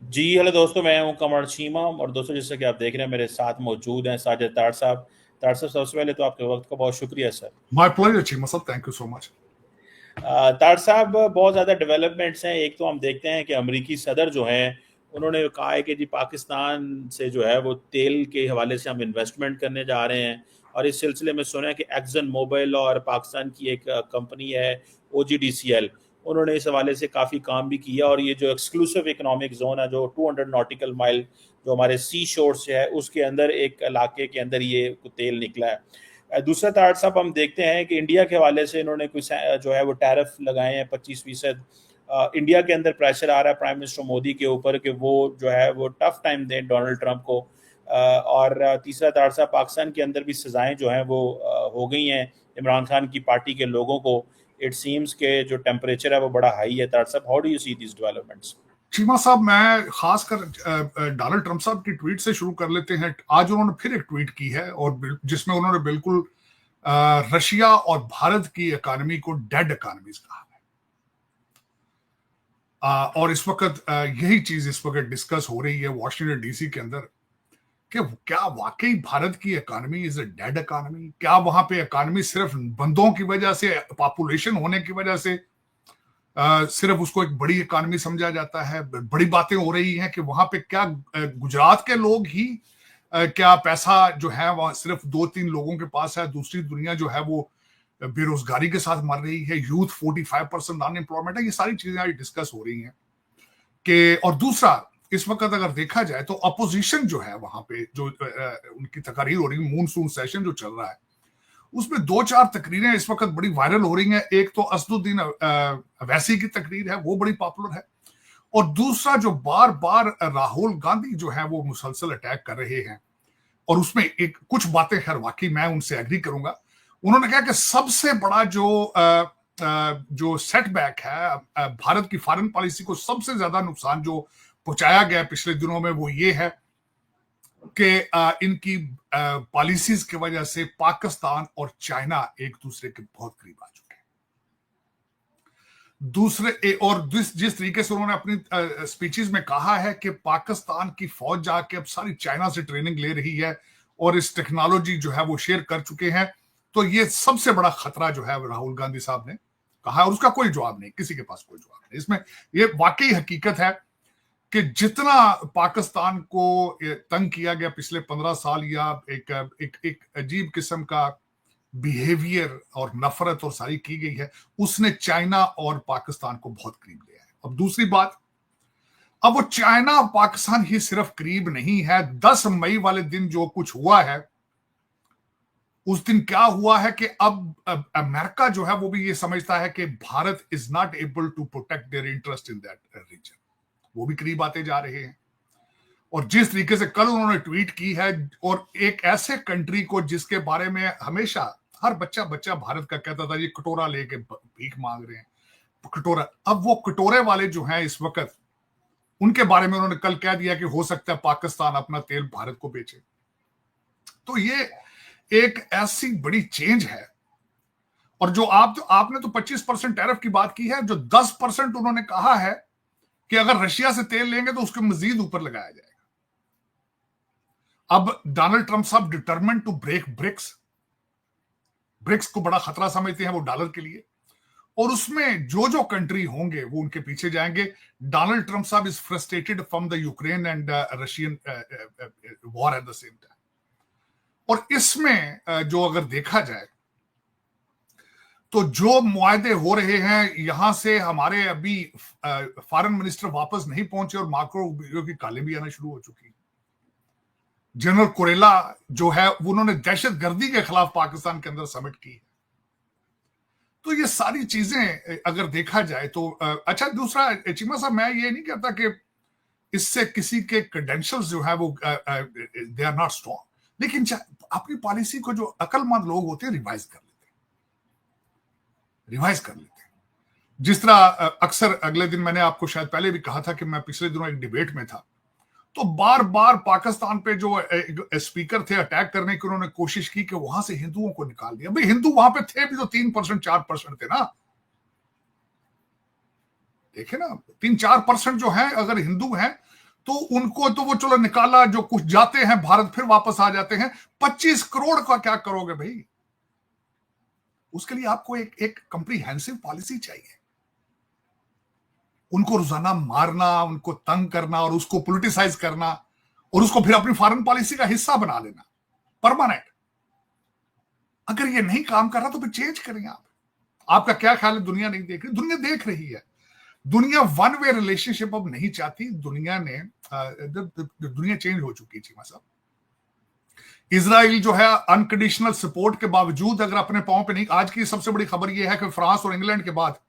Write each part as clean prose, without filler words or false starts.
जी hello दोस्तों, मैं हूं कमर चीमा। और दोस्तों, जैसा कि आप देख रहे हैं, मेरे साथ मौजूद हैं साजिद तार साहब। तार साहब, सबसे पहले तो आपके वक्त का बहुत शुक्रिया सर। माय प्लेजर चीमा साहब, थैंक यू सो मच। तार साहब, बहुत ज़्यादा डेवलपमेंट्स हैं। एक तो हम देखते हैं कि अमेरिकी सदर जो हैं, उन्होंने कहा है कि जी पाकिस्तान से जो है वो तेल के हवाले से हम इन्वेस्टमेंट करने जा रहे हैं। और इस सिलसिले में सुना है कि एक्सन मोबिल और पाकिस्तान की एक कंपनी है OGDCL, उन्होंने इस हवाले से काफ़ी काम भी किया। और ये जो एक्सक्लूसिव इकोनॉमिक जोन है, जो 200 नॉटिकल माइल जो हमारे सी शोर से है, उसके अंदर एक इलाके के अंदर ये तेल निकला है। दूसरा तार साहब, हम देखते हैं कि इंडिया के हवाले से इन्होंने कुछ जो है वो टैरिफ लगाए हैं 25%। इंडिया के अंदर प्रेशर आ रहा है प्राइम मिनिस्टर मोदी के ऊपर कि वो जो है वो टफ टाइम दें डोनाल्ड ट्रंप को। और तीसरा तार साहब, पाकिस्तान के अंदर भी सजाएं जो हैं वो हो गई हैं इमरान खान की पार्टी के लोगों को। इट सीम्स के जो टेम्परेचर है वो बड़ा हाई है। तार साहब, how do you see these developments? Cheema साहब, मैं खासकर डोनाल्ड ट्रंप साहब की ट्वीट से शुरू कर लेते हैं। आज उन्होंने फिर एक ट्वीट की है और जिसमें उन्होंने बिल्कुल रशिया और भारत की इकोनॉमी को डेड इकोनॉमीज कहा है। और इस वक्त यही चीज इस वक्त डिस्कस हो रही है वॉशिंगटन डीसी के अंदर कि क्या वाकई भारत की economy is a dead economy? क्या वहां पे इकोनॉमी सिर्फ बंदों की वजह से, पॉपुलेशन होने की वजह से सिर्फ उसको एक बड़ी इकोनॉमी समझा जाता है? बड़ी बातें हो रही हैं कि वहां पे क्या गुजरात के लोग ही क्या पैसा जो है वह सिर्फ 2-3 लोगों के पास है, दूसरी दुनिया जो है वो बेरोजगारी के साथ मर रही है, यूथ 45% अनएम्प्लॉयमेंट है। ये सारी चीजें आज डिस्कस हो रही हैं कि, और दूसरा, इस वक्त अगर देखा जाए तो अपोजिशन जो है वहां पे जो उनकी तकारीर हो रही है, मूनसून सेशन जो चल रहा है उसमें 2-4 तकरीरें इस वक्त बड़ी वायरल हो रही हैं। एक तो असदुद्दीन अवैसी की तकरीर है, वो बड़ी पॉपुलर है। और दूसरा, जो बार बार राहुल गांधी जो है वो मुसलसल अटैक कर रहे हैं, और उसमें एक कुछ बातें खैर वाकई मैं उनसे एग्री करूंगा। उन्होंने कहा कि सबसे बड़ा जो सेटबैक है, भारत की फॉरेन पॉलिसी को सबसे ज्यादा नुकसान जो पहुंचाया गया पिछले दिनों में, वो ये है कि इनकी पॉलिसीज की वजह से पाकिस्तान और चाइना एक दूसरे के बहुत करीब आ चुके हैं। और जिस तरीके से उन्होंने अपनी स्पीचेस में कहा है कि पाकिस्तान की फौज जाके अब सारी चाइना से ट्रेनिंग ले रही है और इस टेक्नोलॉजी जो है वो शेयर कर चुके हैं, तो ये सबसे बड़ा खतरा जो है राहुल गांधी साहब ने कहा, और उसका कोई जवाब नहीं, किसी के पास कोई जवाब नहीं। इसमें ये वाकई हकीकत है कि जितना पाकिस्तान को तंग किया गया पिछले 15 साल, या एक अजीब किस्म का बिहेवियर और नफरत और सारी की गई है, उसने चाइना और पाकिस्तान को बहुत करीब लिया है। अब दूसरी बात, अब वो चाइना और पाकिस्तान ही सिर्फ करीब नहीं है। 10 मई वाले दिन जो कुछ हुआ है, उस दिन क्या हुआ है कि अब अमेरिका जो है वो भी ये समझता है कि Bharat is not able to protect their interest in that region. वो भी करीब आते जा रहे हैं। और जिस तरीके से कल उन्होंने ट्वीट की है, और एक ऐसे कंट्री को जिसके बारे में हमेशा हर बच्चा बच्चा भारत का कहता था ये कटोरा लेके भीख मांग रहे हैं, कटोरा, अब वो कटोरे वाले जो हैं इस वक्त, उनके बारे में उन्होंने कल कह दिया कि हो सकता है पाकिस्तान अपना तेल भारत को बेचे। तो ये एक ऐसी बड़ी चेंज है। और जो आपने तो 25% टैरिफ की बात की है, जो 10% उन्होंने कहा है कि अगर रशिया से तेल लेंगे तो उसके मजीद ऊपर लगाया जाएगा। अब डोनाल्ड ट्रंप साहब determined to break BRICS. BRICS को बड़ा खतरा समझते हैं वो डॉलर के लिए, और उसमें जो जो कंट्री होंगे वो उनके पीछे जाएंगे। डोनाल्ड ट्रंप साहब is frustrated from the Ukraine and Russian war at the same time. और इसमें जो अगर देखा जाए तो जो मुआहदे हो रहे हैं, यहां से हमारे अभी फॉरेन मिनिस्टर वापस नहीं पहुंचे और मार्को रूबियो की कालें भी आना शुरू हो चुकी। जनरल कुरेला जो है उन्होंने दहशत गर्दी के खिलाफ पाकिस्तान के अंदर समिट की। तो ये सारी चीजें अगर देखा जाए तो अच्छा, दूसरा चीमा साहब, मैं ये नहीं कहता कि इससे किसी के क्रेडेंशियल्स जो है वो दे आर नॉट स्ट्रॉन्ग, लेकिन अपनी पॉलिसी को जो अकलमंद लोग होते हैं रिवाइज कर लेते हैं। जिस तरह अक्सर अगले दिन मैंने आपको शायद पहले भी कहा था कि मैं पिछले दिनों एक डिबेट में था, तो बार बार पाकिस्तान पे जो स्पीकर थे अटैक करने की उन्होंने कोशिश की कि वहां से हिंदुओं को निकाल दिया। भाई हिंदू वहां पे थे भी तो 3% 4% थे ना। देखे ना, 3-4% जो है अगर हिंदू हैं तो उनको तो वो चलो निकाला, जो कुछ जाते हैं भारत फिर वापस आ जाते हैं। 25 करोड़ का क्या करोगे भाई? उसके लिए आपको एक कंप्रीहेंसिव पॉलिसी चाहिए। उनको रोजाना मारना, उनको तंग करना और उसको पॉलिटिसाइज करना और उसको फिर अपनी फॉरेन पॉलिसी का हिस्सा बना लेना परमानेंट। अगर ये नहीं काम कर रहा तो फिर चेंज करें आप। आपका क्या ख्याल है? दुनिया नहीं देख रही? दुनिया देख रही है। दुनिया वन वे रिलेशनशिप अब नहीं चाहती। दुनिया चेंज हो चुकी है चीमा साहब। इजराइल जो है अनकंडीशनल सपोर्ट के बावजूद अगर अपने पांव पे नहीं, आज की सबसे बड़ी खबर यह है कि फ्रांस और इंग्लैंड के बाद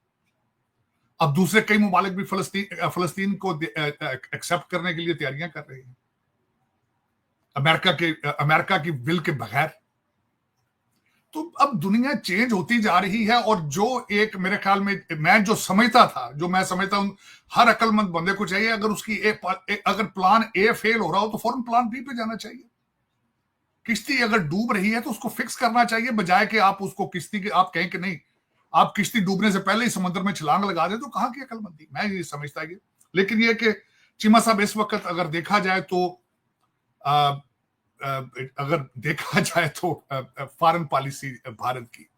अब दूसरे कई मुमालिक भी फलस्तीन को एक्सेप्ट करने के लिए तैयारियां कर रहे हैं, अमेरिका की विल के बगैर। तो अब दुनिया चेंज होती जा रही है। और जो एक मेरे ख्याल में मैं समझता हूं, हर अक्लमंद बंदे को चाहिए, अगर उसकी अगर प्लान ए फेल हो रहा हो तो फौरन प्लान बी पे जाना चाहिए। किश्ती अगर डूब रही है तो उसको फिक्स करना चाहिए, बजाय कि आप उसको आप कहें कि नहीं, आप किश्ती डूबने से पहले ही समुद्र में छलांग लगा दे, तो कहां की अक्लमंदी? मैं ये समझता है। लेकिन ये कि चीमा साहब इस वक्त अगर देखा जाए तो फॉरेन पॉलिसी भारत की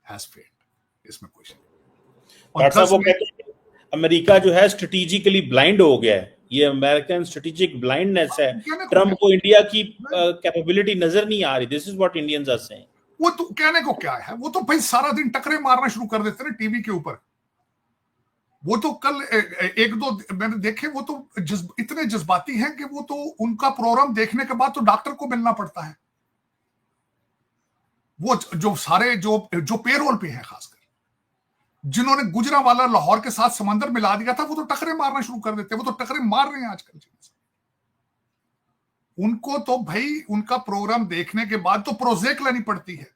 हैज फेल्ड, इसमें कोई शक नहीं। और वो कहते हैं अमेरिका जो है स्ट्रेटेजिकली ब्लाइंड हो गया है। ये अमेरिकन स्ट्रेटेजिक ब्लाइंडनेस है। ट्रम्प को इंडिया की कैपेबिलिटी नजर नहीं आ रही। This is what Indians are saying. वो तो कहने को क्या है, वो तो भाई सारा दिन टकरे मारना शुरू कर देते ना टीवी के ऊपर। वो तो कल एक दो मैंने देखे, वो तो इतने जज्बाती हैं कि वो तो उनका प्रोग्राम देखने के बाद तो डॉक्टर को मिलना पड़ता है। वो जो सारे जो पेरोल पे हैं, खासकर जिन्होंने गुजरांवाला लाहौर के साथ समंदर मिला दिया था, वो तो टकरे मारना शुरू कर देते। वो तो टकरे मार रहे हैं आजकल। उनको तो भाई उनका प्रोग्राम देखने के बाद तो प्रोजेक लेनी पड़ती है,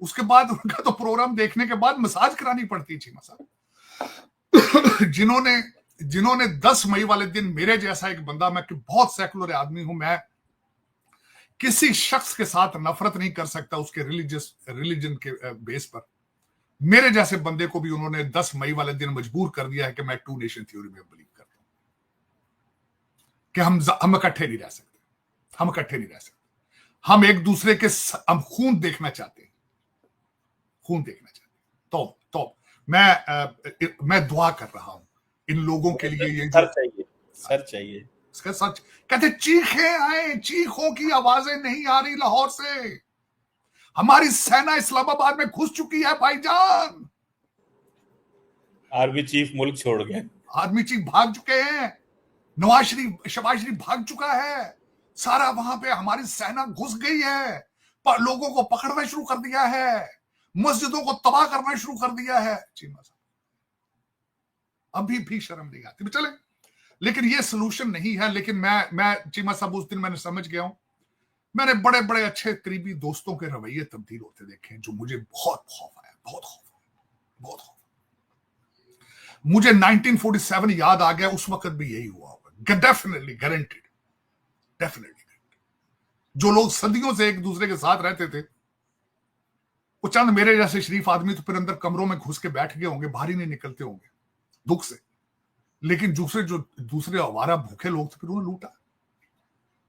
उसके बाद उनका तो प्रोग्राम देखने के बाद मसाज करानी पड़ती है चीमा साहब। जिन्होंने 10 मई वाले दिन मेरे जैसा एक बंदा, मैं कि बहुत सेकुलर आदमी हूं, मैं किसी शख्स के साथ नफरत नहीं कर सकता उसके रिलीजन के बेस पर, मेरे जैसे बंदे को भी उन्होंने 10 मई वाले दिन मजबूर कर दिया है कि मैं 2 नेशन थ्योरी में बिलीव करता हूं कि हम इकट्ठे नहीं रह सकते। हम इकट्ठे नहीं रह सकते। हम एक दूसरे के हम खून देखना चाहते हैं, खून देखना चाहते हैं। तो मैं दुआ कर रहा हूं इन लोगों के लिए। ये सर चाहिए सच कहते, चीखें आए, चीखों की आवाजें नहीं आ रही लाहौर से। हमारी सेना इस्लामाबाद में घुस चुकी है भाईजान। आर्मी चीफ मुल्क छोड़ गए, आर्मी चीफ भाग चुके हैं, शहबाज शरीफ भाग चुका है, सारा वहां पे हमारी सेना घुस गई है, पर लोगों को पकड़ना शुरू कर दिया है, मस्जिदों को तबाह करना शुरू कर दिया है। चीमा साहब अभी भी शर्म नहीं आती। चले, लेकिन ये सोल्यूशन नहीं है। लेकिन मैं चीमा साहब उस दिन मैंने समझ गया हूं। मैंने बड़े बड़े अच्छे करीबी दोस्तों के रवैये तब्दील होते देखे, जो मुझे बहुत खौफ आया, बहुत खौफ। मुझे 1947 याद आ गया, उस वक्त भी यही हुआ होगा, डेफिनेटली गारंटेड। जो लोग सदियों से एक दूसरे के साथ रहते थे, वो चंद मेरे जैसे शरीफ आदमी तो फिर अंदर कमरों में घुस के बैठ गए होंगे, बाहर ही नहीं निकलते होंगे दुख से। लेकिन दूसरे आवारा भूखे लोग थे, फिर उन्हें लूटा।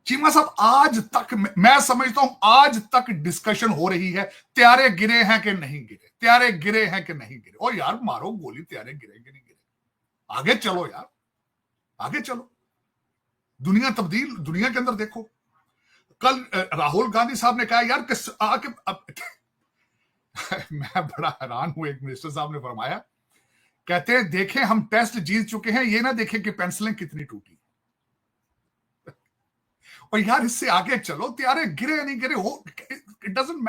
चीमा साहब आज तक मैं समझता हूं, आज तक डिस्कशन हो रही है, त्यारे गिरे हैं कि नहीं गिरे, त्यारे गिरे हैं कि नहीं गिरे। और यार मारो गोली, त्यारे गिरे कि नहीं गिरे, आगे चलो यार, आगे चलो। दुनिया के अंदर देखो, कल राहुल गांधी साहब ने कहा यार मैं बड़ा हैरान हूं, एक मिनिस्टर साहब ने फरमाया, कहते हैं देखें हम टेस्ट जीत चुके हैं, ये ना देखें कि पेंसिलें कितनी टूटी। और यार इससे आगे चलो, त्यारे गिरे नहीं गिरे हो, इट डजंट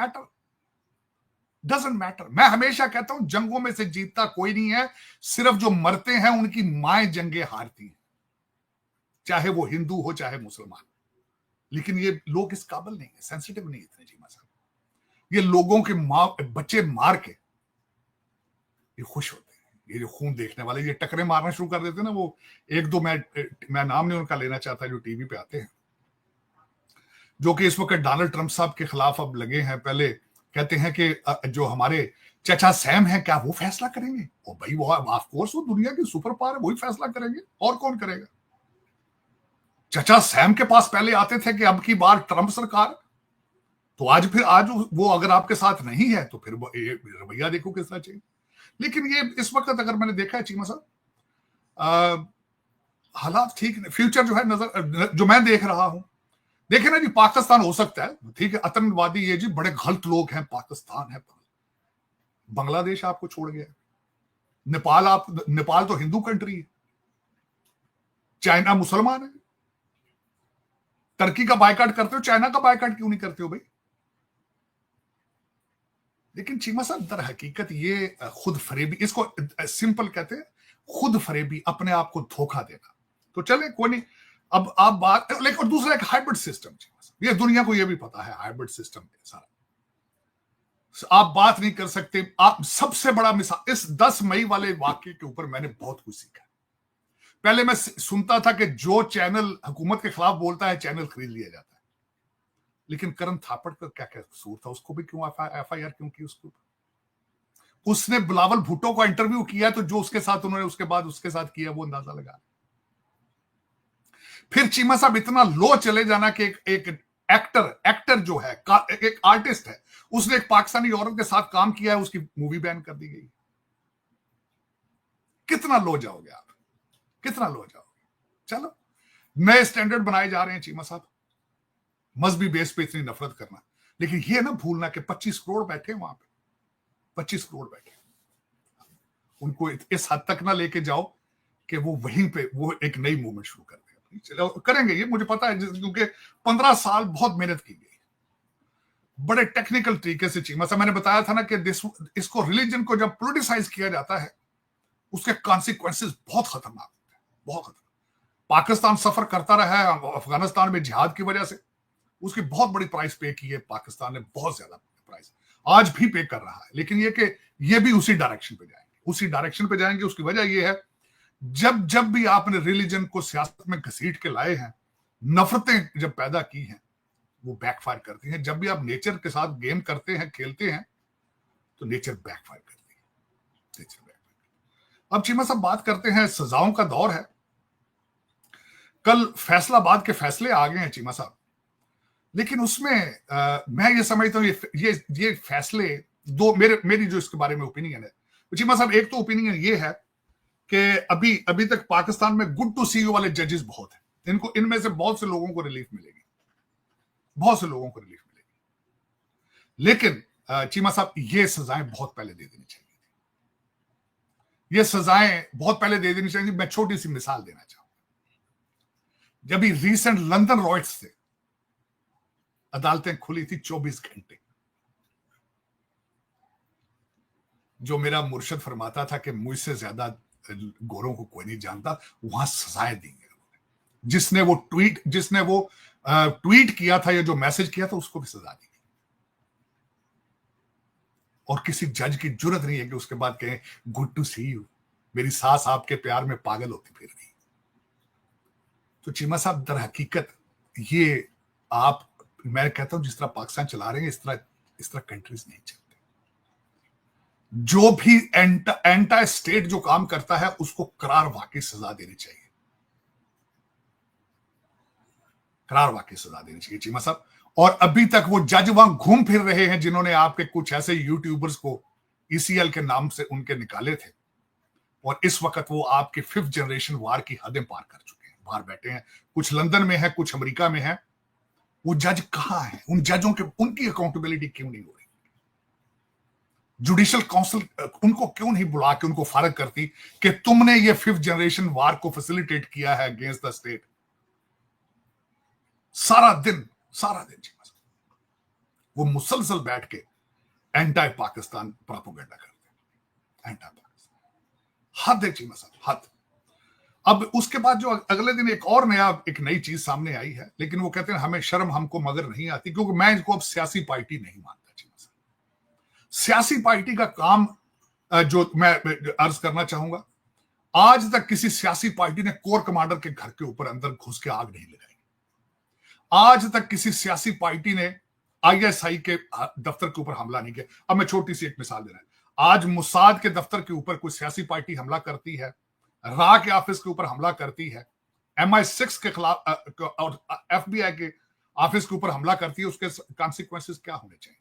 मैटर। मैं हमेशा कहता हूं जंगों में से जीतता कोई नहीं है, सिर्फ जो मरते हैं उनकी माएं जंगे हारती हैं, चाहे वो हिंदू हो चाहे मुसलमान। लेकिन ये लोग इस काबिल नहीं है, सेंसिटिव नहीं इतने चीमा साहब। ये लोगों के बच्चे मार के ये खुश होते हैं, ये जो खून देखने वाले ये टकरे मारना शुरू कर देते हैं ना। वो एक दो मैं नाम नहीं उनका लेना चाहता, जो टीवी पे आते हैं, जो कि इस वक्त डोनाल्ड ट्रंप साहब के खिलाफ अब लगे हैं। पहले कहते हैं कि जो हमारे चाचा सैम है, क्या वो फैसला करेंगे? और भाई वो ऑफ कोर्स वो दुनिया की सुपर पावर है, वही फैसला करेंगे, और कौन करेगा? चचा सैम के पास पहले आते थे कि अब की बार ट्रंप सरकार, तो आज वो अगर आपके साथ नहीं है तो फिर ये रवैया देखो किस तरह चाहिए। लेकिन ये इस वक्त अगर मैंने देखा है चीमा साहब, हालात ठीक नहीं, फ्यूचर जो है नजर जो मैं देख रहा हूं, देखे ना जी, पाकिस्तान हो सकता है ठीक है, आतंकवादी ये जी बड़े गलत लोग हैं, पाकिस्तान है, बांग्लादेश आपको छोड़ गया, नेपाल तो हिंदू कंट्री है, चाइना मुसलमान है, टर्की का बायकाट करते हो, चाइना का बायकाट क्यों नहीं करते हो भाई? लेकिन चीमा साहब दर हकीकत ये खुद फरेबी, इसको सिंपल कहते हैं खुद फरेबी, अपने आप को धोखा देना। तो चले कोई नहीं, अब आप बात, लेकिन और दूसरा एक हाइब्रिड सिस्टम, ये दुनिया को ये भी पता है हाइब्रिड सिस्टम है सारा, आप बात नहीं कर सकते। आप सबसे बड़ा मिसाल इस 10 मई वाले वाक्य के ऊपर मैंने बहुत कुछ सीखा। पहले मैं सुनता था कि जो चैनल हुकूमत के खिलाफ बोलता है चैनल खरीद लिया जाता है, लेकिन करण थापड़ का क्या क्या कसूर था, उसको भी क्यों FIR क्यों की उसके ऊपर? उसने बिलावल भुट्टो का इंटरव्यू किया, तो जो उसके साथ उन्होंने उसके बाद उसके साथ किया वो अंदाजा लगा। फिर चीमा साहब इतना लो चले जाना कि एक एक्टर जो है, एक आर्टिस्ट है, उसने एक पाकिस्तानी औरत के साथ काम किया है, उसकी मूवी बैन कर दी गई। कितना लो जाओगे आप, कितना लो जाओगे? चलो नए स्टैंडर्ड बनाए जा रहे हैं चीमा साहब, मजहबी बेस पे इतनी नफरत करना, लेकिन ये ना भूलना कि 25 करोड़ बैठे वहां पे, 25 करोड़ बैठे, उनको इस हद तक ना लेके जाओ कि वो वहीं पे वो एक नई मूवमेंट शुरू कर दें। चलो करेंगे, ये मुझे पता है, क्योंकि 15 साल बहुत मेहनत की गई बड़े टेक्निकल तरीके से। चीमा साहब मैंने बताया था ना कि इसको रिलीजन को जब पोलिटिसाइज किया जाता है उसके कॉन्सिक्वेंसेस बहुत खतरनाक होते हैं, बहुत खतरनाक। पाकिस्तान सफर करता रहा है अफगानिस्तान में जिहाद की वजह से, उसकी बहुत बड़ी प्राइस पे की है पाकिस्तान ने, बहुत ज्यादा प्राइस आज भी पे कर रहा है। लेकिन ये कि ये भी उसी डायरेक्शन पे जाएंगे, उसी डायरेक्शन पे जाएंगे। उसकी वजह ये है जब भी आपने रिलीजन को सियासत में घसीट के लाए हैं, नफरतें जब पैदा की हैं, वो बैकफायर करती हैं। जब भी आप नेचर के साथ गेम करते हैं, खेलते हैं, तो नेचर बैकफायर करती है, नेचर बैकफायर। अब चीमा साहब बात करते हैं, सजाओं का दौर है। कल फैसलाबाद के फैसले आ गए हैं चीमा साहब, लेकिन उसमें मैं ये समझता हूँ ये फैसले दो, मेरी जो इसके बारे में ओपिनियन है चीमा साहब, एक तो ओपिनियन ये है कि अभी तक पाकिस्तान में गुड टू सी यू वाले जजेस बहुत हैं, इनमें से बहुत से लोगों को रिलीफ मिलेगी, बहुत से लोगों को रिलीफ मिलेगी। लेकिन चीमा साहब ये सजाएं बहुत पहले दे देनी चाहिए थी, ये सजाएं बहुत पहले दे देनी चाहिए। मैं छोटी सी मिसाल देना चाहूंगा, जब भी रीसेंट लंदन रॉयट्स से अदालतें खुली थी 24 घंटे, जो मेरा मुर्शद फरमाता था कि मुझसे ज्यादा गोरों को कोई नहीं जानता, वहां सजाएं दी गई। जिसने वो ट्वीट किया था या जो मैसेज किया था उसको भी सजा दी गई, और किसी जज की जुर्रत नहीं है कि उसके बाद कहें गुड टू सी यू, मेरी सास आपके प्यार में पागल होती फिर रही। तो चीमा साहब दर हकीकत ये आप, मैं कहता हूं जिस तरह पाकिस्तान चला रहे हैं इस तरह कंट्रीज नहीं चलते। जो भी एंटा स्टेट जो काम करता है उसको करार वाकई सजा देनी चाहिए, करार वाकई सजा देनी चाहिए चीमा साहब। और अभी तक वो जज वहां घूम फिर रहे हैं जिन्होंने आपके कुछ ऐसे यूट्यूबर्स को ECL के नाम से उनके निकाले थे, और इस वक्त वो आपके 5th जनरेशन वार की हदें पार कर चुके हैं, बाहर बैठे हैं, कुछ लंदन में है, कुछ अमेरिका में है। वो जज कहां है? उन जजों के उनकी अकाउंटेबिलिटी क्यों नहीं हो रही? जुडिशियल काउंसिल उनको क्यों नहीं बुला के उनको फारग करती कि तुमने ये 5th जनरेशन वार को फैसिलिटेट किया है अगेंस्ट द स्टेट? सारा दिन वो मुसलसल बैठ के एंटी पाकिस्तान प्रोपेगेंडा करते हैं, एंटी पाकिस्तान। हद है चीमा साहब, हद। अब उसके बाद जो अगले दिन एक नई चीज सामने आई है, लेकिन वो कहते हैं हमें शर्म हमको मगर नहीं आती, क्योंकि मैं इसको अब सियासी पार्टी नहीं मानता चीमा साहब। सियासी पार्टी का काम जो मैं अर्ज करना चाहूंगा, आज तक किसी सियासी पार्टी ने कोर कमांडर के घर के ऊपर अंदर घुस के आग नहीं लगाई। आज तक किसी सियासी पार्टी ने ISI के दफ्तर के ऊपर हमला नहीं किया। अब मैं छोटी सी एक मिसाल दे रहा हूं, आज मुसाद के दफ्तर के ऊपर कोई सियासी पार्टी हमला करती है, रा के ऑफिस के ऊपर हमला करती है, MI6 के खिलाफ और FBI के ऑफिस के ऊपर हमला करती है, उसके कॉन्सिक्वेंसेस क्या होने चाहिए,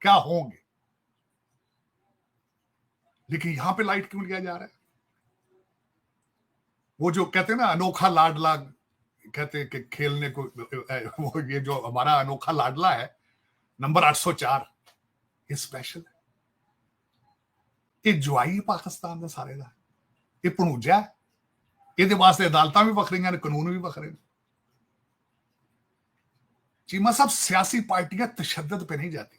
क्या होंगे? लेकिन यहां पे लाइट क्यों लिया जा रहा है? वो जो कहते हैं ना अनोखा लाडला, कहते हैं कि खेलने को, वो ये जो हमारा अनोखा लाडला है नंबर 804, ये स्पेशल है, ये जुआई पाकिस्तान का सारे का, ये भणूजा है, ਇਹਦੇ ਵਾਸਤੇ ਅਦਾਲਤਾਂ ਵੀ ਵੱਖਰੀਆਂ ਨੇ, ਕਾਨੂੰਨ ਵੀ ਵੱਖਰੇ ਨੇ। चीमा साहब, सियासी पार्टियां तशद्दुद पे नहीं जाती।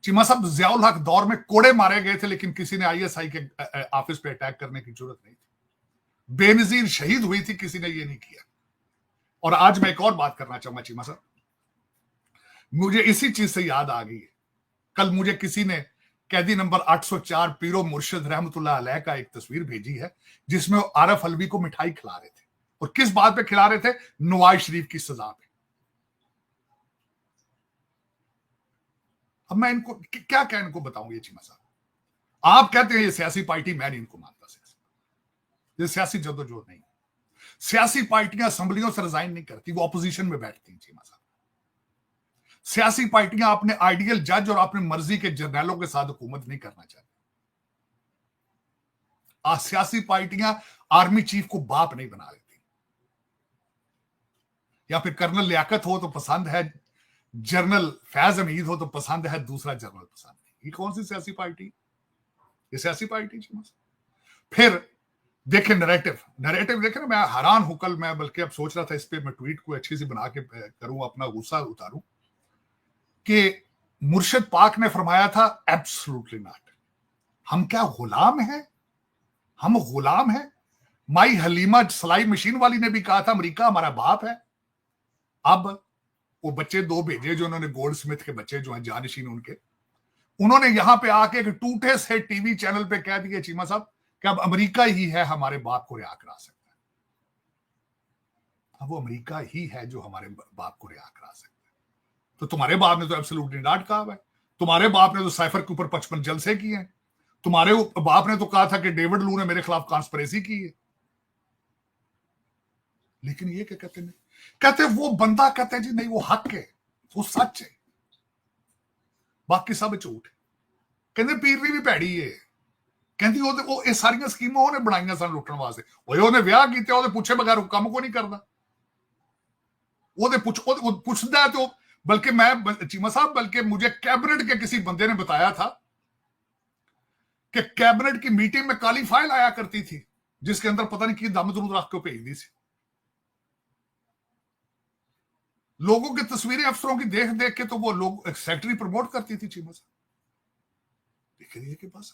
चीमा साहब, जियाउल हक दौर में कोड़े मारे गए थे, लेकिन किसी ने ISI के ऑफिस पे अटैक करने की जरूरत नहीं थी। बेनजीर शहीद हुई थी, किसी ने ये नहीं किया। और आज मैं एक और बात करना चाहूंगा चीमा साहब, मुझे इसी चीज से याद आ गई है, कल मुझे किसी ने कैदी नंबर 804 पीरो मुर्शिद रहमतुल्लाह अलैह का एक तस्वीर भेजी है, जिसमें आरफ अलवी को मिठाई खिला रहे थे। और किस बात पे खिला रहे थे? नवाज शरीफ की सजा पे। अब मैं इनको क्या क्या इनको बताऊं? ये चीमा साहब, आप कहते हैं ये सियासी पार्टी, मैं नहीं इनको मानता। ये सियासी जद्दोजहद नहीं। सियासी पार्टियां असेंबलियों से रिजाइन नहीं करती, वो ऑपोजिशन में बैठती हैं चीमा साहब। सियासी पार्टियां अपने आइडियल जज और अपनी मर्जी के जर्नैलों के साथ हुकूमत नहीं करना चाहती। सियासी पार्टियां आर्मी चीफ को बाप नहीं बना लेती, या फिर कर्नल लियाकत हो तो पसंद है, जनरल फैज हमीद हो तो पसंद है, दूसरा जनरल पसंद नहीं। ये कौन सी सियासी पार्टी? ये सियासी पार्टी। फिर देखें नैरेटिव देखें ना, मैं हैरान हूं। कल मैं बल्कि अब सोच रहा था इस पे मैं ट्वीट को अच्छी सी बना के करूं, अपना गुस्सा उतारूं कि मुर्शिद पाक ने फरमाया था एब्सोल्युटली नॉट। हम क्या गुलाम हैं? हम गुलाम हैं? माई हलीमा सलाई मशीन वाली ने भी कहा था अमेरिका हमारा बाप है। अब वो बच्चे दो भेजे जो उन्होंने, गोल्ड स्मिथ के बच्चे जो हैं जानशीन उनके, उन्होंने यहां पे आके एक टूटे से टीवी चैनल पे कह दिया चीमा साहब कि अब अमेरिका ही है हमारे बाप को रिहा करा सकता है। अब वो अमेरिका ही है जो हमारे बाप को रिहा करा सकता है। तो तुम्हारे बाप ने तो एब्सोल्युटली नॉट कहा है। तुम्हारे बाप ने तो साइफर के ऊपर 55 जलसे किए हैं। तुम्हारे बाप ने तो कहा था कि डेविड लू ने मेरे खिलाफ कॉन्स्पिरेसी की है। लेकिन ये क्या कहते हैं? कहते वो बंदा कहते हैं जी नहीं, वो हक है, वो सच है, बाकी सब झूठ है। कहते पीरनी भी भैड़ी है। कहती वो ये सारियां स्कीमां उन्हें बनाईयां सन लुटण वास्ते। ਉਹਨੇ ਵਿਆਹ ਕੀਤੇ, ਉਹਦੇ ਪੁੱਛੇ ਬਗੈਰ ਕੰਮ ਕੋ नहीं करदा। ਉਹਦੇ ਪੁੱਛਦਾ तो बल्कि मैं चीमा साहब, बल्कि मुझे कैबिनेट के किसी बंदे ने बताया था कि कैबिनेट की मीटिंग में काली फाइल आया करती थी, जिसके अंदर पता नहीं की दम दरूद रख के भेज दी थी। लोगों की तस्वीरें अफसरों की देख देख के तो वो लोग सेक्रेटरी प्रमोट करती थी चीमा साहब। देखिए के पास।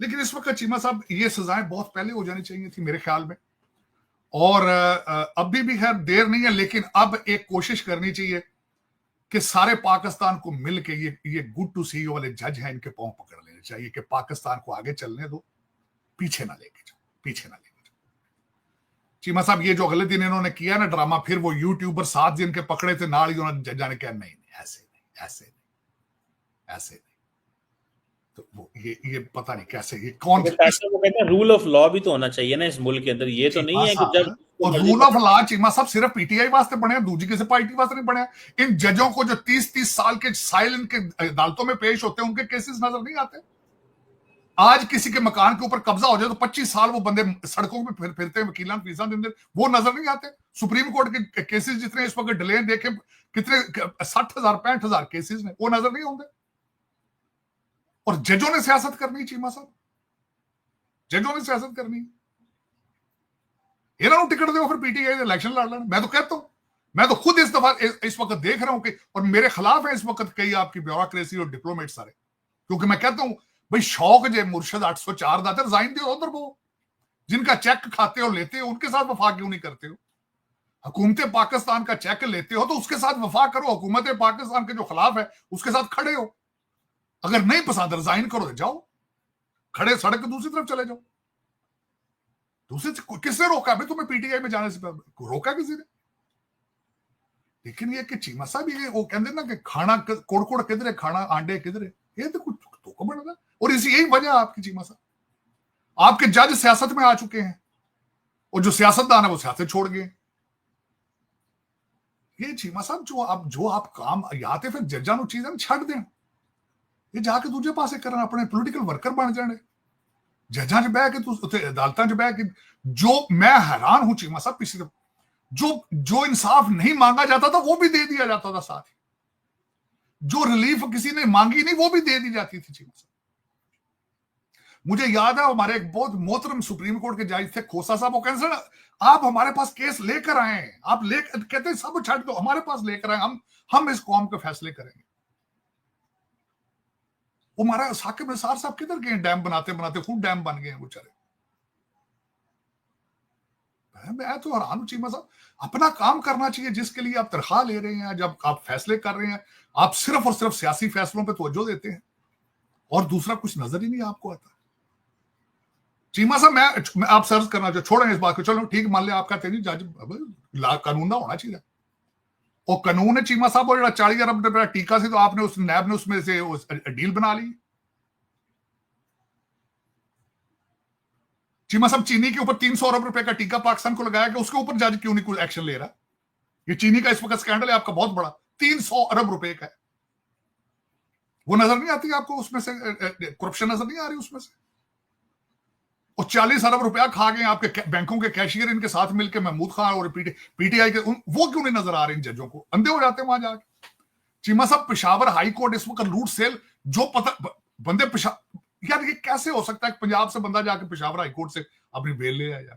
लेकिन इस वक्त चीमा साहब ये सजाएं बहुत पहले हो जानी चाहिए थी मेरे ख्याल में, और अभी भी खैर देर नहीं है, लेकिन अब एक कोशिश करनी चाहिए कि सारे पाकिस्तान को मिलके ये गुड टू सी वाले जज हैं, इनके पांव पकड़ लेने चाहिए कि पाकिस्तान को आगे चलने दो, पीछे ना लेके जाओ, पीछे ना लेके जाओ। चीमा साहब ये जो अगले दिन इन्होंने किया ना ड्रामा, फिर वो यूट्यूबर 7 दिन के पकड़े थे, नाल ही उन्होंने जजा ने कहा नहीं ऐसे नहीं, ऐसे नहीं, ऐसे नहीं। तो वो ये पता नहीं कैसे, ये कौन वो कहते हैं रूल ऑफ लॉ भी तो होना चाहिए ना इस मुल्क के अंदर। ये तो नहीं है कि जब और रूल ऑफ लॉ चीमा साहब सिर्फ पीटीआई वास्ते बने, दूसरी किसी पार्टी वास्ते नहीं बने। इन जजों को जो 30-30 साल के साइल इनके अदालतों में पेश होते हैं, उनके केसेस नजर नहीं आते। आज किसी के मकान के ऊपर कब्जा हो जाए तो 25 साल वो बंदे सड़कों पे फिरते हैं, वकीलान फीसा देते, वो नजर नहीं आते। सुप्रीम कोर्ट के केसेस जितने इस वक्त डिले देखे, कितने 60,000-65,000 केसेस ने, वो नजर नहीं होंगे। और जजों ने सियासत करनी, चीमा साहब जजों ने सियासत करनी। इन्होंने टिकट दो फिर पीटीआई इलेक्शन लड़ लेना। मैं तो कहता हूं, मैं तो खुद इस दफा इस वक्त देख रहा हूं कि, और मेरे खिलाफ है इस वक्त कई आपकी ब्यूरोक्रेसी और डिप्लोमेट सारे, क्योंकि मैं कहता हूं भाई शौक जे मुर्शिद 804 दाते रिजाइन दो उधर, वो जिनका चेक खाते हो लेते हो उनके साथ वफा क्यों नहीं करते हो? हुकूमत पाकिस्तान का चेक लेते हो तो उसके साथ वफा करो, हुकूमत पाकिस्तान के जो खिलाफ है उसके साथ खड़े हो। अगर नहीं पसंद रिजाइन करो तो जाओ, खड़े सड़क दूसरी तरफ चले जाओ। दूसरे किसने रोका भाई तुम्हें पीटीआई में जाने से? रोका किसी ने? लेकिन ये कि चीमा साहब ये वो कहते ना कि खाना कोड़ किधरे, खाना आंडे किधरे, ये तो कुछ तो बना। और इसी यही वजह आपकी चीमा साहब, आपके जज सियासत में आ चुके हैं, और जो सियासतदान है वो सियासत छोड़ गए। ये चीमा साहब जो आप काम या ते फिर जज्जां ਨੂੰ चीज़ां ਛੱਡ ਦੇਣ, ਇਹ ਜਾ ਕੇ ਦੂਜੇ ਪਾਸੇ ਕਰਨ, ਆਪਣੇ ਪੋਲੀਟੀਕਲ ਵਰਕਰ ਬਣ ਜਾਣੇ। जज्जां च बह के उत्थे अदालतां च बह के, जो मैं हैरान हूं चीमा साहब, पिछले जो इंसाफ नहीं मांगा जाता था वो भी दे दिया जाता था, साथ ही जो रिलीफ किसी ने मांगी नहीं वो भी दे दी जाती थी चीमा साहब। मुझे याद है हमारे एक बहुत मोहतरम सुप्रीम कोर्ट के जज थे खोसा साहब, वो कहते हैं आप हमारे पास केस लेकर आए, आप कहते हैं सब छੱਡ दो, हमारे पास लेकर आए, हम इस कौम के फैसले करेंगे। वो हमारा साकिब निसार साहब किधर गए? डैम बनाते बनाते खुद डैम बन गए हैं बेचारे। मैं तो हैरान हूं चीमा साहब, अपना काम करना चाहिए जिसके लिए आप तनख्वाह ले रहे हैं, जब आप फैसले कर रहे हैं, आप सिर्फ और सिर्फ सियासी फैसलों पे तवज्जो देते हैं और दूसरा कुछ नजर ही नहीं आपको आता। चीमा साहब मैं आप सर्च करना चाहिए, छोड़ें इस बात को, चलो ठीक मान लिया आप कहते नहीं जज कानून ना होना चाहिए, और कानून है चीमा साहब, और 40 अरब रुपया टीका से तो आपने उस नैब ने उसमें से उस डील बना ली। चीमा साहब चीनी के ऊपर 300 अरब रुपए का टीका पाकिस्तान को लगाया गया, उसके ऊपर जज क्यों नहीं कोई एक्शन ले रहा? ये चीनी का इस वक्त स्कैंडल है आपका बहुत बड़ा, 300 अरब रुपए का है, वो नजर नहीं आती आपको? उसमें से करप्शन नजर नहीं आ रही उसमें से? और 40 अरब रुपया खा गए आपके बैंकों के कैशियर इनके साथ मिलकर, महमूद खान और पीटीआई के, वो क्यों नहीं नजर आ रहे इन जजों को? अंधे हो जाते हैं वहां जाके। चीमा साहब पेशावर हाई कोर्ट इस वक्त लूट सेल, जो पता बंदे यार ये कैसे हो सकता है पंजाब से बंदा जाके पेशावर हाई कोर्ट से अपनी बेल ले आया?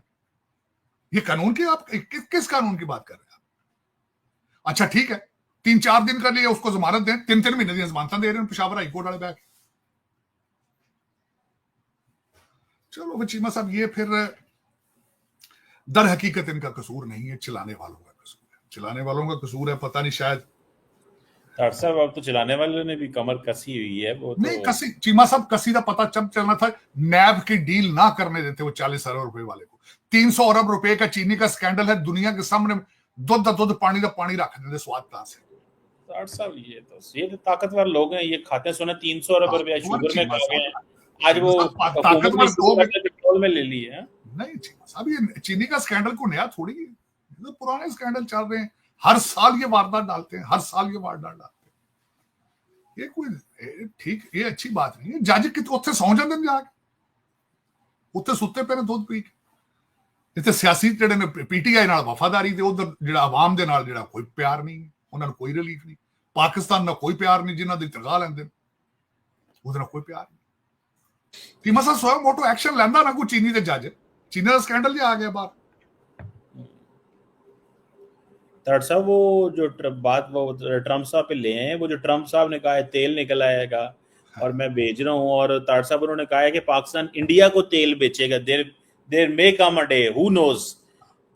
ये कानून की आप किस कानून की बात कर रहे हैं आप? अच्छा ठीक है, 3-4 दिन के लिए उसको जमानत दें, 3-3 महीने की जमानत दे रहे हैं पेशावर हाई कोर्ट वाले बैठ। चलो चीमा साहब ये फिर दर हकीकत इनका कसूर नहीं है, चलाने वालों का कसूर है, चलाने वालों का कसूर है। पता नहीं शायद डॉक्टर साहब अब तो चलाने वालों ने भी कमर कसी हुई है, वो नहीं कसी चीमा साहब, कसी का पता जब चलना था नैब की डील ना करने देते वो 40 अरब रुपए वाले को। 300 अरब रुपए का चीनी का स्कैंडल है, दुनिया के सामने दूध पानी का पानी रख देते स्वाद कहां से? डॉक्टर साहब ये तो ताकतवर लोग हैं, ये खाते सुने 300 अरब रुपया शुगर में खा गए हैं, आज वो ताकतवर पेट्रोल में ले लिए हैं। नहीं चीमा साहब ये चीनी का स्कैंडल को नया थोड़ी है, तो पुराने स्कैंडल चल रहे हैं, हर साल ये वारदात डालते हैं, हर साल ये वारदात डालते हैं। ये कोई ठीक ये अच्छी बात नहीं है। जज कि उत्थे सौ जाते जाके उत्थे सुते पे दुध पी के, इतने सियासी जेडे ने पीटीआई नाल वफादारी दे, उधर जेड़ा आवाम दे नाल जेड़ा कोई प्यार नहीं है, उन्होंने कोई रिलीफ नहीं, पाकिस्तान ना कोई प्यार नहीं, जिन्हों की तनख्वाह लेंदे उधर कोई प्यार नहीं। चीमा साहब स्वयं मोटो एक्शन लेंदा ना कोई चीनी दे जज, चीनी का स्कैंडल ही आ गया बाहर। डॉक्टर साहब वो जो बात वो ट्रम्प साहब पे ले आए, वो जो ट्रम्प साहब ने कहा है तेल निकल आएगा और मैं भेज रहा हूँ, और डॉक्टर साहब उन्होंने कहा है कि पाकिस्तान इंडिया को तेल बेचेगा, there may come a day, who knows.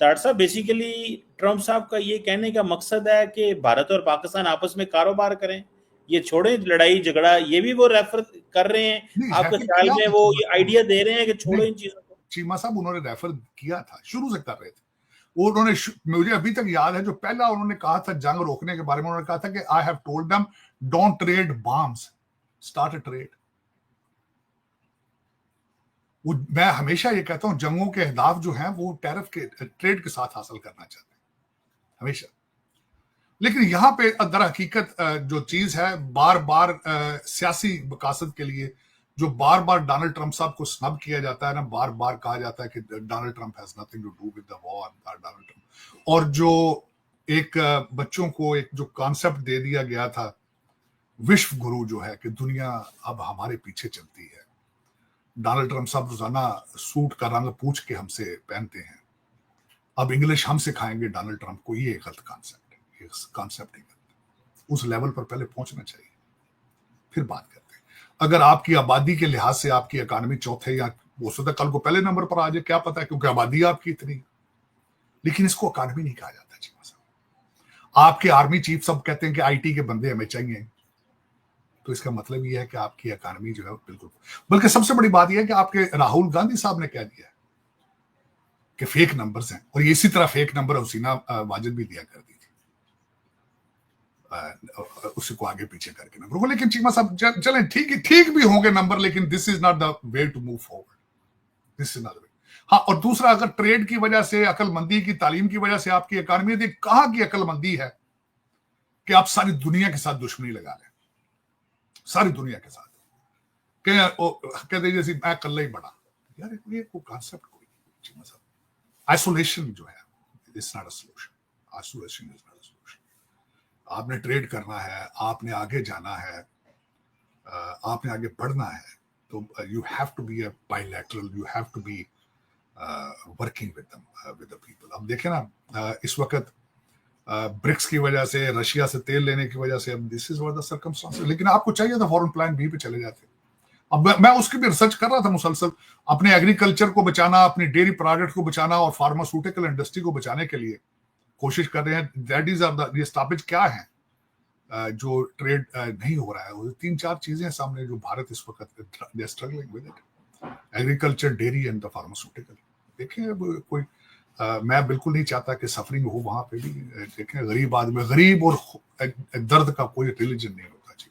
Doctor साहब बेसिकली ट्रम्प साहब का ये कहने का मकसद है कि भारत और पाकिस्तान आपस में कारोबार करें, ये छोड़े लड़ाई झगड़ा, ये भी वो रेफर कर रहे हैं आपके ख्याल में? वो ये आइडिया दे रहे हैं कि छोड़ो इन चीजों को? चीमा साहब उन्होंने रेफर किया था, शुरू से कर रहे थे उन्होंने, मुझे अभी तक याद है जो पहला उन्होंने कहा था जंग रोकने के बारे में, उन्होंने कहा था कि I have told them don't trade bombs, start a trade. वो मैं हमेशा ये कहता हूं जंगों के अहदाफ जो हैं वो टैरिफ के ट्रेड के साथ हासिल करना चाहते हैं हमेशा, लेकिन यहां पे दर हकीकत जो चीज है बार बार सियासी मकासद के लिए जो बार बार डोनाल्ड ट्रंप साहब को स्नब किया जाता है ना, बार बार कहा जाता है कि Donald Trump has nothing to do with the war, Donald Trump, और जो एक बच्चों को एक जो कॉन्सेप्ट दे दिया गया था विश्व गुरु जो है कि दुनिया अब हमारे पीछे चलती है, डोनाल्ड ट्रंप साहब रोजाना सूट का रंग पूछ के हमसे पहनते हैं, अब इंग्लिश हम सिखाएंगे डोनाल्ड ट्रंप को, ये गलत कॉन्सेप्ट है, ये कॉन्सेप्ट ही गलत। उस लेवल पर पहले पहुंचना चाहिए फिर बात करते हैं। अगर आपकी आबादी के लिहाज से आपकी इकॉनमी चौथे या हो सकता कल को पहले नंबर पर आ जाए, क्या पता है, क्योंकि आबादी आपकी इतनी, लेकिन इसको इकॉनमी नहीं कहा जाता चीमा साहब। आपके आर्मी चीफ सब कहते हैं कि आईटी के बंदे हमें चाहिए, तो इसका मतलब यह है कि आपकी इकॉनमी जो है बिल्कुल, बल्कि सबसे बड़ी बात यह है कि आपके राहुल गांधी साहब ने कह दिया है कि फेक नंबर्स हैं, और इसी तरह फेक नंबर हुसैना वाजिद भी दिया कर दी थी उसी को आगे पीछे करके नंबर को। लेकिन चीमा साहब चलें ठीक भी होंगे नंबर, लेकिन this is not the way to move forward, this is not the way. हाँ, और दूसरा अगर ट्रेड की वजह से, अकलमंदी की, तालीम की वजह से आपकी इकॉनमी, कहां की अकलमंदी है कि आप सारी दुनिया के साथ दुश्मनी लगा लें, सारी दुनिया के साथ कहते जैसे मैं कल ही बड़ा यार, ये कोई कॉन्सेप्ट कोई आइसोलेशन जो है it's not a solution, isolation is not a solution. आपने ट्रेड करना है, आपने आगे जाना है, आपने आगे बढ़ना है, तो you have to be a bilateral, you have to be working with the people. अब देखें ना इस वक्त ब्रिक्स की वजह से, रशिया से तेल लेने की वजह से, अब this is what the circumstances, लेकिन आपको चाहिए था फॉरेन प्लान बी पे चले जाते। अब मैं उसकी भी रिसर्च कर रहा था मुसलसल, अपने एग्रीकल्चर को बचाना, अपनी डेयरी प्रोडक्ट को बचाना और फार्मास्यूटिकल इंडस्ट्री को बचाने के लिए कोशिश कर रहे हैं। दैट इज ये स्टॉपेज क्या है जो ट्रेड नहीं हो रहा है, वो 3-4 चीजें हैं सामने जो भारत इस वक्त struggling with it, agriculture, dairy and the pharmaceutical. देखिए कोई मैं बिल्कुल नहीं चाहता कि सफरिंग हो वहां पे भी। देखें गरीब आदमी, गरीब और दर्द का कोई रिलीजन नहीं होता चाहिए,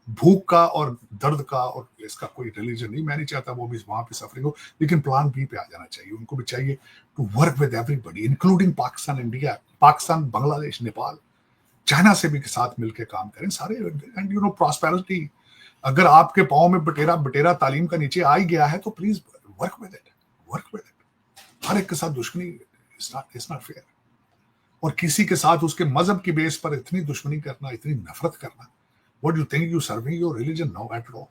भूख का और दर्द का और इसका कोई रिलीजन नहीं। मैं नहीं चाहता वो भी वहां पे सफरिंग हो, लेकिन प्लान बी पे आ जाना चाहिए। उनको भी चाहिए to work with everybody including Pakistan, India, Pakistan, Bangladesh, Nepal, China से भी साथ मिलकर काम करें सारे। एंड यू नो प्रॉस्पेरिटी, अगर आपके पाँव में बटेरा तालीम का नीचे आ ही गया है तो please work with it, work with it. हर एक के साथ दुश्मनी इट्स नॉट फेयर, और किसी के साथ उसके मजहब की बेस पर इतनी दुश्मनी करना, इतनी नफरत करना, what do you think you serving your religion? No, at all.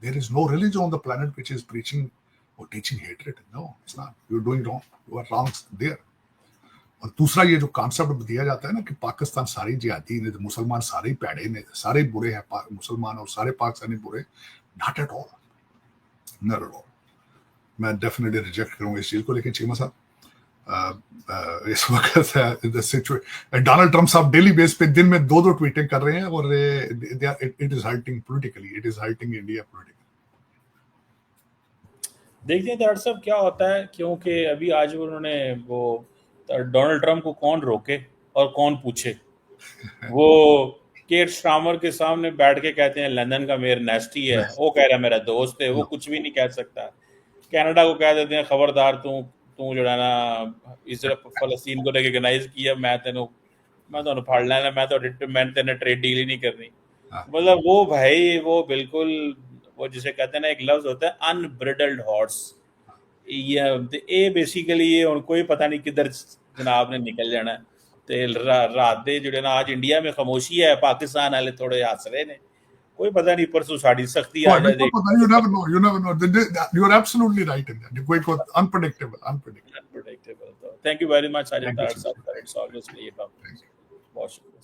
There is no religion on the planet which is preaching or teaching hatred. No, it's not. You're doing wrong. You are wrong there. और दूसरा ये जो concept दिया जाता है ना कि पाकिस्तान सारे जिहादी ने, मुसलमान सारे ही पैड़े ने, सारे बुरे हैं मुसलमान और सारे पाकिस्तानी बुरे, not at all, not at all. मैं डेफिनेटली रिजेक्ट करूंगा इस चीज को। लेकिन चीमा साहब इस वक्त डोनाल्ड ट्रम्प साहब डेली बेस पे दिन में 2-2 ट्वीटिंग कर रहे हैं और it is hurting politically, it is hurting India politically. देखते हैं डॉक्टर साहब क्या होता है, क्योंकि अभी आज उन्होंने वो डोनाल्ड ट्रम्प को कौन रोके और कौन पूछे। वो केट स्टार्मर के सामने बैठ के कहते हैं लंदन का मेयर नेस्टी है, वो कह रहा है मेरा दोस्त है, वो कुछ भी नहीं कह सकता। कनाडा को कह देते हैं खबरदार तू जो है ना इसराइल फलस्तीन को रिकॉग्नाइज किया, मैं तो फाड़ लेना, मैं तेने ट्रेड डील ही नहीं करनी। मतलब वो भाई वो बिल्कुल वो जिसे कहते हैं ना, एक लफ्ज होता है अनब्रिडल्ड हॉर्स, ये बेसिकली ये उनको ही पता नहीं किधर जनाब ने निकल जाना है। ते रात दे जो ना आज इंडिया में खामोशी है, पाकिस्तान वाले थोड़े हंस रहे ने, कोई पता नहीं परसों साड़ी सख्ती आ जाए। You never know. You are absolutely right in that. कोई unpredictable. Thank you very much, Sergeant Dar Sahab. It's always great. बहुत शुक्रिया।